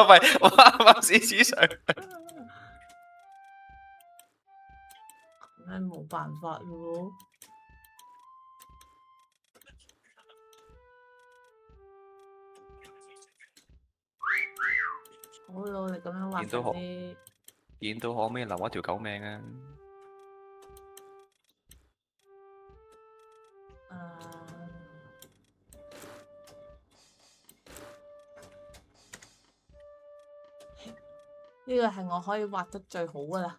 個幣，我啱啱先黐上。唉，冇辦法咯。好努力咁樣畫緊啲。見到可唔可以留一條狗命啊？呢個係我可以畫得最好噶啦。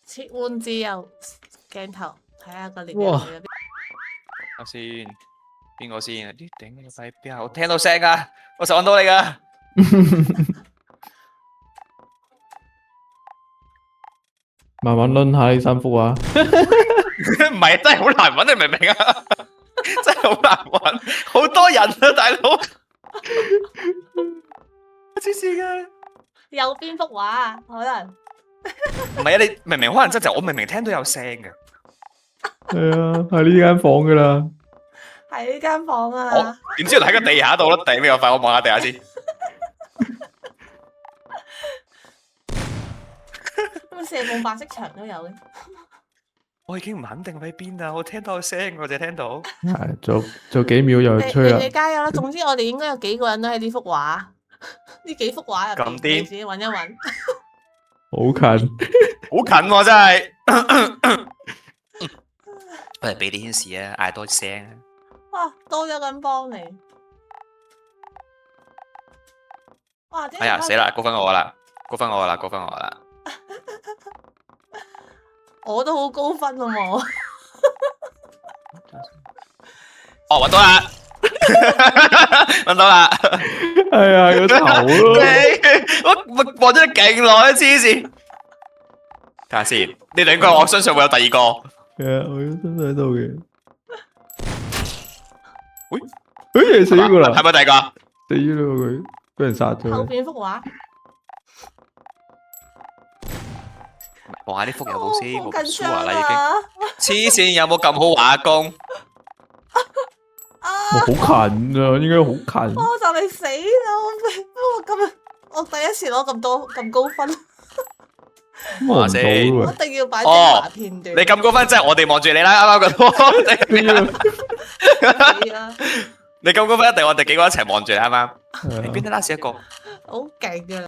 切換自由鏡頭，睇下個獵人喺邊。啱先，邊個先？啲頂你塊邊啊！我聽到聲啊，我實揾到你噶。慢慢掄下呢三幅畫。唔係，真係好難揾，你明唔明啊？真係好難揾，好多人啊，大佬。黐線嘅。有邊幅畫啊？可能唔係啊，你明明可能真係我明明聽到有聲嘅。係啊，喺呢間房噶啦。喺呢間房啊。我點知喺個地下度咯？頂邊個塊？我望下地下先。咁射夢白色牆都有嘅。我已經唔肯定喺邊啦，我聽到有聲，我就聽到。係，做幾秒又吹啦。你加油啦！總之我哋應該有幾個人都喺呢幅畫，呢幾幅畫入邊，你自己揾一揾。好近，好近喎，真係。我哋俾啲顯示啊，嗌多聲啊。哇，多咗個人幫你。哇！哎呀，死啦！高分我啦，高分我啦，高分我啦。我都好高分啊嘛！哦，揾到啦，揾到啦。係啊，個頭咯。我望咗你勁耐，黐線。睇下先，呢兩個我相信會有第二個。係啊，我都喺度嘅。喂，死過啦！係咪第二個？死咗佢，俾人殺咗。後邊幅畫。望下呢幅有冇先，好冇緊張輸啦已經。啊！黐線，有冇咁好畫工？好近啊，應該好近。我就嚟死啦！我今日我第一次攞咁高分。望下先，我一定要擺精華片段。你咁高分，即係我哋望住你啦，啱啱嗰個。你咁高分，一定我哋幾個一齊望住你啱啱。你邊得拉屎一個？好勁啊！